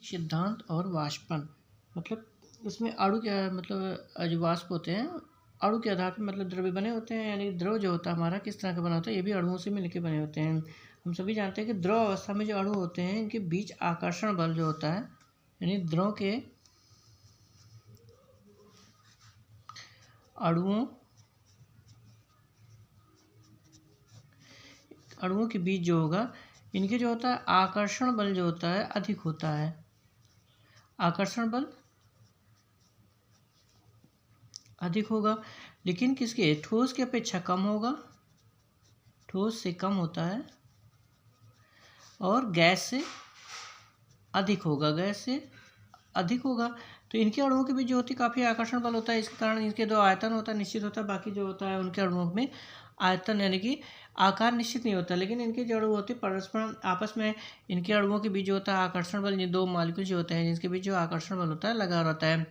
सिद्धांत और वाष्पन। मतलब इसमें अणु क्या मतलब जो वाष्प होते हैं अणु के आधार पर मतलब द्रव्य बने होते हैं, यानी द्रव जो होता है हमारा किस तरह का बना होता है, ये भी अणुओं से मिलकर बने होते हैं। हम सभी जानते हैं कि द्रव अवस्था में जो अणु होते हैं इनके बीच आकर्षण बल जो होता है, यानी द्रव के अणुओं के बीच जो होगा इनके जो होता है आकर्षण बल जो होता है अधिक होता है। आकर्षण बल अधिक होगा, लेकिन किसके, ठोस की अपेक्षा कम होगा, ठोस से कम होता है, और गैस से अधिक होगा, गैस से अधिक होगा। तो इनके अणुओं के बीच जो होती है काफ़ी आकर्षण बल होता है, इसके कारण इनके जो आयतन होता है निश्चित होता है। बाकी जो होता है उनके अणुओं में आयतन यानी कि आकार निश्चित नहीं होता, लेकिन इनके जो अणु होते हैं परस्पर आपस में इनके अणुओं के बीच जो होता है आकर्षण बल, ये दो मॉलिक्यूल जो होते हैं जिसके बीच जो आकर्षण बल होता है लगा रहता है,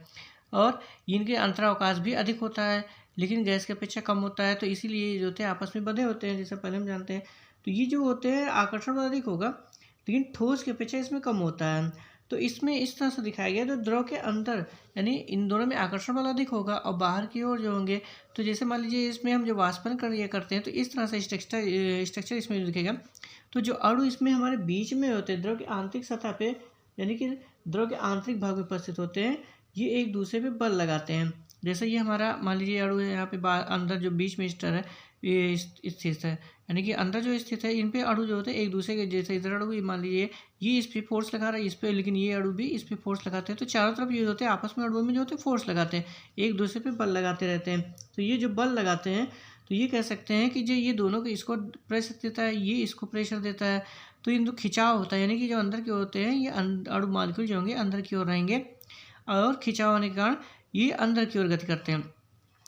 और इनके अंतरावकाश भी अधिक होता है, लेकिन गैस की अपेक्षा कम होता है। तो इसीलिए जो होते हैं आपस में बंधे होते हैं, जैसे पहले हम जानते हैं। तो ये जो होते हैं आकर्षण बल अधिक होगा, लेकिन ठोस की अपेक्षा इसमें कम होता है। तो इसमें इस तरह से दिखाया गया, तो द्रव के अंदर यानी इन दोनों में आकर्षण बल अधिक होगा, और बाहर की ओर जो होंगे, तो जैसे मान लीजिए इसमें हम जो वाष्पन करते हैं तो इस तरह से स्ट्रक्चर इसमें दिखेगा। तो जो अणु इसमें हमारे बीच में होते हैं द्रव की आंतरिक सतह पे, यानी कि द्रव के आंतरिक भाग में उपस्थित होते हैं, ये एक दूसरे पे बल लगाते हैं। जैसे ये हमारा मान लीजिए अणु है, यहाँ पे अंदर जो बीच में स्टर है ये स्थित है, यानी कि अंदर जो स्थित है इन पे अणु जो होते हैं एक दूसरे के, जैसे इधर अणु मान लीजिए ये इस पे फोर्स लगा रहा है इस पे, लेकिन ये अणु भी इस पे फोर्स लगाते हैं। तो चारों तरफ ये होते हैं आपस में अणुओं में जो होते हैं फोर्स लगाते हैं, एक दूसरे पे बल लगाते रहते हैं। तो ये जो बल लगाते हैं तो ये कह सकते हैं कि जो ये दोनों को इसको प्रेशर देता है, ये इसको प्रेशर देता है, तो इन दो खिंचाव होता है, यानी कि जो अंदर के होते हैं ये अणु मॉलिक्यूल जो होंगे अंदर की ओर रहेंगे, और खिंचाव होने के कारण ये अंदर की ओर गति करते हैं।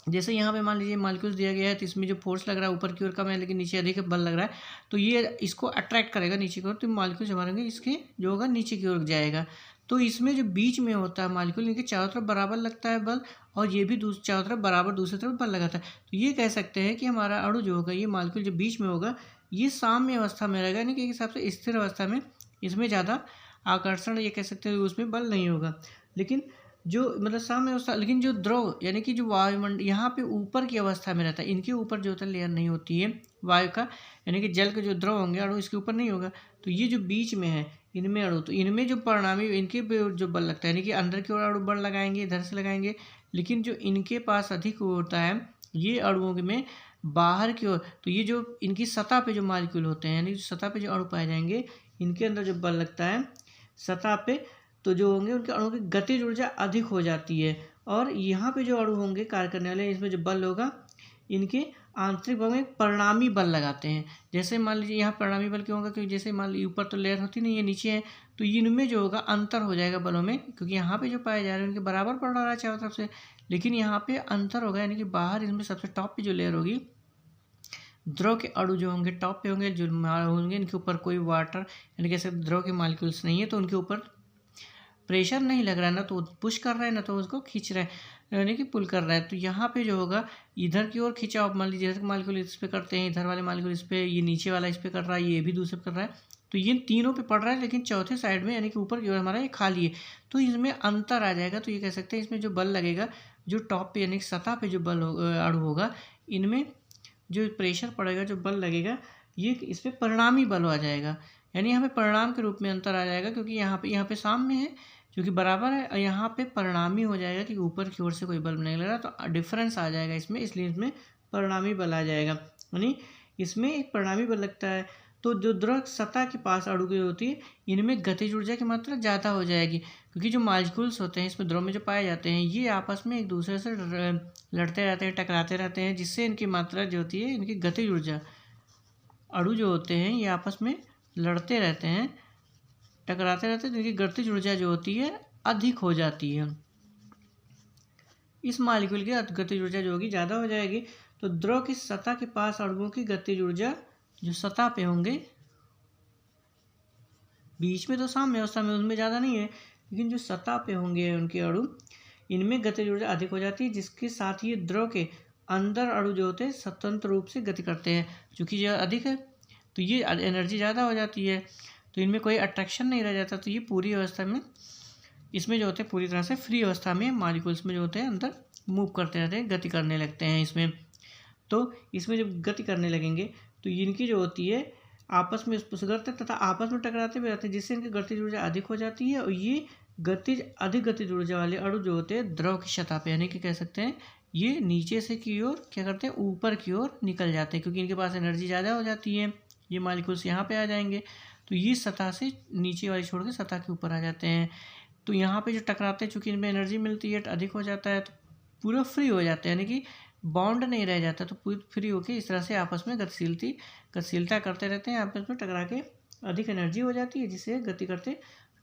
जैसे यहाँ पे मान लीजिए मॉलिक्यूल्स दिया गया है, तो इसमें जो फोर्स लग रहा है ऊपर की ओर कम है लेकिन नीचे अधिक बल लग रहा है, तो ये इसको अट्रैक्ट करेगा नीचे की ओर, तो मॉलिक्यूल जो मारेंगे इसके जो होगा नीचे की ओर जाएगा। तो इसमें जो बीच में होता है मॉलिक्यूल इनके चारों तरफ बराबर लगता है बल, और ये भी चारों तरफ बराबर दूसरी तरफ बल लगाता है। तो ये कह सकते हैं कि हमारा अणु जो होगा ये मॉलिक्यूल जो बीच में होगा ये साम्य अवस्था में रहेगा, यानी कि एक हिसाब से स्थिर अवस्था में, इसमें ज़्यादा आकर्षण ये कह सकते हैं उसमें बल नहीं होगा। लेकिन जो मतलब साम्य अवस्था, लेकिन जो द्रव यानी कि जो वायुमंडल यहाँ पे ऊपर की अवस्था में रहता है, इनके ऊपर जो होता है लेयर नहीं होती है वायु का, यानी कि जल के जो द्रव होंगे अणु इसके ऊपर नहीं होगा। तो ये जो बीच में है इनमें अणु, तो इनमें जो परिणामी इनके पे जो बल लगता है, यानी कि अंदर की ओर अणु बल लगाएंगे इधर से लगाएंगे, लेकिन जो इनके पास अधिक होता है ये अणुओं में बाहर की ओर, तो ये जो इनकी सतह पे जो मॉलिक्यूल होते हैं यानी सतह पे जो अणु पाए जाएंगे इनके अंदर जो बल लगता है सतह पे, तो जो होंगे उनके अणुओं की गतिज ऊर्जा अधिक हो जाती है। और यहाँ पे जो अणु होंगे कार्य करने वाले इसमें जो बल होगा इनके आंतरिक भाग में परिणामी बल लगाते हैं। जैसे मान लीजिए यहाँ परिणामी बल क्यों होगा, क्योंकि जैसे मान लीजिए ऊपर तो लेयर होती नहीं है नीचे है, तो इनमें जो होगा अंतर हो जाएगा बलों में, क्योंकि यहाँ पे जो पाए जा रहे हैं उनके बराबर पड़ रहा है चारों तरफ से, लेकिन यहाँ पे अंतर होगा, यानी कि बाहर इसमें सबसे टॉप पे जो लेयर होगी द्रव के अणु जो होंगे टॉप पे होंगे, जो होंगे इनके ऊपर कोई वाटर यानी कि द्रव के मॉलिक्यूल्स नहीं है, तो उनके ऊपर प्रेशर नहीं लग रहा है, ना तो पुश कर रहा है ना तो उसको खींच रहा है, यानी कि पुल कर रहा है। तो यहाँ पे जो होगा इधर की ओर खिंचाव, मान लीजिए इधर मॉलिक्यूल इस पे करते हैं, इधर वाले मॉलिक्यूल इस पे, ये नीचे वाला इस पे कर रहा है, ये भी दूसरे पे कर रहा है, तो ये तीनों पे पड़ रहा है, लेकिन चौथे साइड में यानी कि ऊपर की ओर हमारा ये खाली है, तो इसमें अंतर आ जाएगा। तो ये कह सकते हैं इसमें जो बल लगेगा जो टॉप पे यानी कि सतह पे जो बल अणु होगा इनमें जो प्रेशर पड़ेगा जो बल लगेगा ये इस पर परिणामी बल आ जाएगा, यानी यहाँ पे परिणाम के रूप में अंतर आ जाएगा, क्योंकि यहाँ पे साम्य है जो कि बराबर है, और यहाँ पे परिणामी हो जाएगा कि ऊपर की ओर से कोई बल नहीं लग रहा, तो डिफरेंस आ जाएगा इसमें, इसलिए इसमें परिणामी बल आ जाएगा, यानी इसमें एक परिणामी बल लगता है। तो जो द्रव सतह के पास अणु की होती है इनमें गतिज ऊर्जा की मात्रा ज़्यादा हो जाएगी, क्योंकि जो मॉलिक्यूल्स होते हैं इसमें द्रव में जो पाए जाते हैं ये आपस में एक दूसरे से लड़ते रहते हैं, टकराते रहते हैं, जिससे इनकी मात्रा जो होती है इनकी गतिज ऊर्जा, अणु जो होते हैं ये आपस में लड़ते रहते हैं टकराते रहते हैं, तो इनकी गतिज ऊर्जा जो होती है अधिक हो जाती है, इस मॉलिक्यूल की गतिज ऊर्जा जो होगी ज़्यादा हो जाएगी। तो द्रव की सतह के पास अणुओं की गतिज ऊर्जा जो सतह पे होंगे बीच में तो साम्य अवस्था में उनमें ज़्यादा नहीं है, लेकिन जो सतह पे होंगे उनके अणु इनमें गतिज ऊर्जा अधिक हो जाती है, जिसके साथ ही द्रव के अंदर अणु जो होते हैं स्वतंत्र रूप से गति करते हैं, चूँकि यह अधिक है तो ये एनर्जी ज़्यादा हो जाती है। तो इनमें कोई अट्रैक्शन नहीं रह जाता। तो ये पूरी अवस्था में इसमें जो होते हैं पूरी तरह से फ्री अवस्था में मॉलिक्यूल्स में जो होते हैं अंदर मूव करते रहते हैं, गति करने लगते हैं इसमें। तो इसमें जब गति करने लगेंगे तो इनकी जो होती है आपस में स्पर्शते तथा आपस में टकराते भी रहते हैं, जिससे इनकी गतिज ऊर्जा अधिक हो जाती है। और ये अधिक गतिज ऊर्जा वाले अणु जो होते हैं द्रव की सतह पे, यानी कि कह सकते हैं ये नीचे से की ओर क्या करते हैं, ऊपर की ओर निकल जाते हैं, क्योंकि इनके पास एनर्जी ज़्यादा हो जाती है। ये मॉलिक्यूल्स यहाँ पे आ जाएंगे तो ये सतह से नीचे वाली छोड़ के सतह के ऊपर आ जाते हैं। तो यहाँ पे जो टकराते हैं चूँकि इनमें एनर्जी मिलती है अधिक हो जाता है, तो पूरा फ्री हो जाता है, यानी कि बॉन्ड नहीं रह जाता। तो पूरी फ्री होकर इस तरह से आपस में गतिशीलता करते रहते हैं, आपस में टकरा के अधिक एनर्जी हो जाती है, जिससे गति करते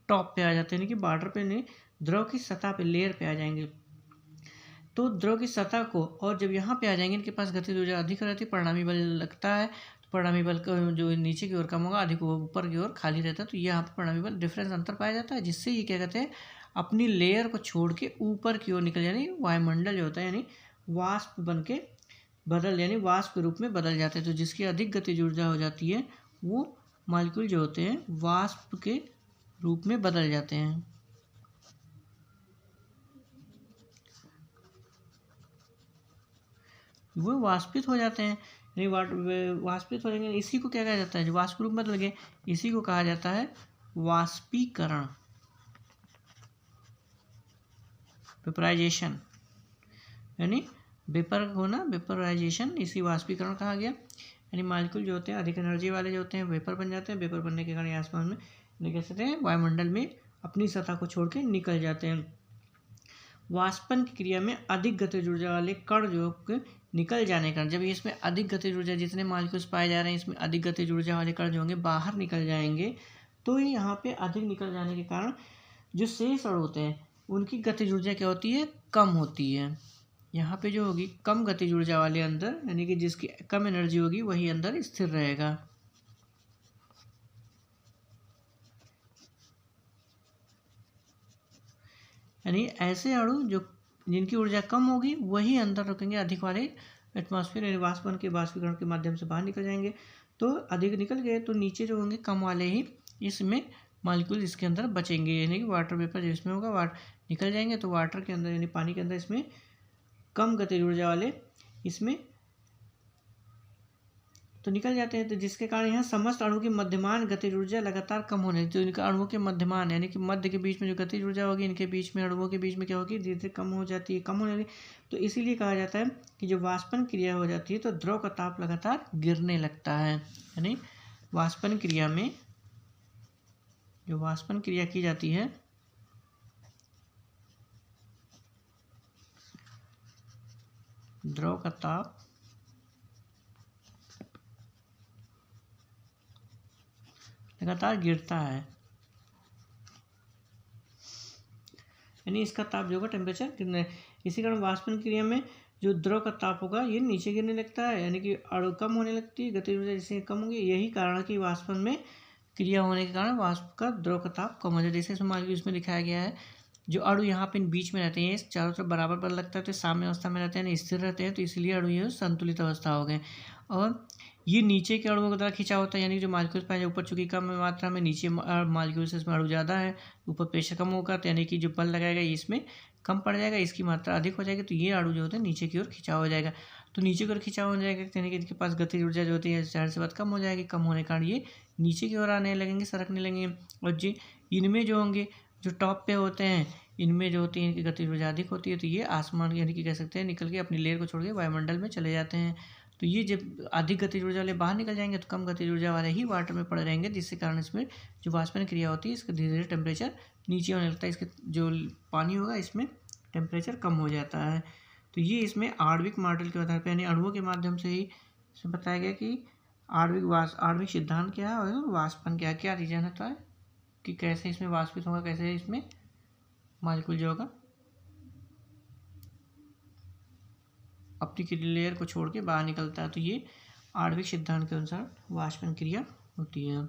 टॉप पे आ जाते हैं, यानी कि बॉर्डर पे नहीं, द्रव की सतह पे, लेयर पे आ जाएंगे। तो द्रव की सतह को, और जब यहाँ पे आ जाएंगे इनके पास गतिज ऊर्जा अधिक रहती है, परिणामी बल लगता है। तो परिणामी बल जो नीचे की ओर कम होगा, अधिक ऊपर की ओर खाली रहता है। तो यहाँ पे परिणामी बल डिफरेंस अंतर पाया जाता है, जिससे ये क्या कहते हैं अपनी लेयर को छोड़ के ऊपर की ओर निकल, यानी वायुमंडल जो होता है यानी वाष्प बन के यानी वाष्प के रूप में बदल जाते हैं। तो जिसकी अधिक गतिज ऊर्जा हो जाती है वो मॉलिक्यूल जो होते हैं वाष्प के रूप में बदल जाते हैं। वो वाष्पित हो जाते हैं, यानी वाष्पित हो जाएंगे। इसी को क्या कहा जाता है, जो वाष्प रूप में बदल गए इसी को कहा जाता है वाष्पीकरण, वेपराइजेशन, यानी वेपर होना, वेपराइजेशन, इसी वाष्पीकरण कहा गया। यानी मॉलिक्यूल जो होते हैं अधिक एनर्जी वाले जो होते हैं वेपर बन जाते हैं, वेपर बनने के कारण आसमान में कह सकते हैं वायुमंडल में अपनी सतह को छोड़ के निकल जाते हैं। वाष्पन की क्रिया में अधिक गतिज ऊर्जा वाले कण जो निकल जाने का, जब इसमें अधिक गतिज ऊर्जा, जितने मॉलिक्यूल्स पाए जा रहे हैं इसमें अधिक गतिज ऊर्जा वाले कण जो होंगे बाहर निकल जाएंगे। तो यहाँ पे अधिक निकल जाने के कारण जो शेष अणु होते हैं उनकी गतिज ऊर्जा क्या होती है, कम होती है। यहाँ पे जो होगी कम गतिज ऊर्जा वाले अंदर, यानी कि जिसकी कम एनर्जी होगी वही अंदर स्थिर रहेगा। यानी ऐसे अणु जिनकी ऊर्जा कम होगी वही अंदर रुकेंगे, अधिक वाले एटमॉस्फेयर यानी वाष्पन के वाष्पीकरण के माध्यम से बाहर निकल जाएंगे। तो अधिक निकल गए तो नीचे जो होंगे कम वाले ही इसमें मॉलिक्यूल इसके अंदर बचेंगे, यानी कि वाटर वेपर जिसमें होगा वाटर निकल जाएंगे। तो वाटर के अंदर यानी पानी के अंदर इसमें कम गतिज ऊर्जा वाले इसमें तो निकल जाते हैं। तो जिसके कारण यहाँ समस्त अणु की मध्यमान गतिज ऊर्जा लगातार कम होने लगती है। तो इनका अणुओं के मध्यमान यानी कि मध्य के बीच में जो गतिज ऊर्जा होगी इनके बीच में अणुओं के बीच में क्या होगी, धीरे धीरे कम हो जाती है, कम होने लगी। तो इसीलिए कहा जाता है कि जो वाष्पन क्रिया हो जाती है तो द्रव का ताप लगातार गिरने लगता है। यानी वाष्पन क्रिया में जो वाष्पन क्रिया की जाती है द्रव का ताप लगातार गिरता है, यानी इसका ताप जो होगा टेम्परेचर गिरना है। इसी कारण वाष्पन क्रिया में जो द्रव का ताप होगा ये नीचे गिरने लगता है, यानी कि अणु कम होने लगती है, गतिज ऊर्जा जिससे कम होगी। यही कारण है कि वाष्पन में क्रिया होने के कारण वाष्प का द्रव का ताप कम हो जाता है। जैसे इसमें मान लीजिए इसमें दिखाया गया है जो अणु यहाँ पे बीच में रहते हैं चारों तरफ बराबर बल लगता है तो साम्य अवस्था में रहते हैं, स्थिर रहते हैं, तो इसलिए अणु ये संतुलित अवस्था हो गए। और ये नीचे के अणुओं की तरह खिंचा होता है, यानी जो मालिक्यूल्स पाए ऊपर चूंकि कम मात्रा में, नीचे मालिक्यूल्स इसमें अणु ज़्यादा है, ऊपर प्रेशर कम होगा तो यानी कि जो बल लगाएगा ये इसमें कम पड़ जाएगा, इसकी मात्रा अधिक हो जाएगी। तो ये अणु जो होते हैं नीचे की ओर खिंचाव हो जाएगा। तो नीचे की ओर खिंचाव हो जाएगा यानी कि इनके पास गतिज ऊर्जा जो होती है ज़ाहिर सी बात कम हो जाएगी, कम होने के कारण ये नीचे की ओर आने लगेंगे, सरकने लगेंगे। और जी इनमें जो होंगे जो टॉप पे होते हैं इनमें जो होती है इनकी गतिज ऊर्जा अधिक होती है, तो ये आसमान यानी कि कह सकते हैं निकल के अपनी लेयर को छोड़ के वायुमंडल में चले जाते हैं। तो ये जब अधिक गतिज ऊर्जा वाले बाहर निकल जाएंगे तो कम गतिज ऊर्जा वाले ही वाटर में पड़े रहेंगे, जिसके कारण इसमें जो वाष्पन क्रिया होती है इसका धीरे धीरे टेम्परेचर नीचे होने लगता है, इसके जो पानी होगा इसमें टेम्परेचर कम हो जाता है। तो ये इसमें आणविक मॉडल के आधार पर यानी अणुओं के माध्यम से ही इसमें बताया गया कि आणविक सिद्धांत क्या है और वाष्पन क्या रीजन होता है कि कैसे इसमें वाष्पित होगा, कैसे इसमें मॉलिक्यूल जो होगा अपनी लेयर को छोड़ के बाहर निकलता है। तो ये आणविक सिद्धांत के अनुसार वाष्पन क्रिया होती है।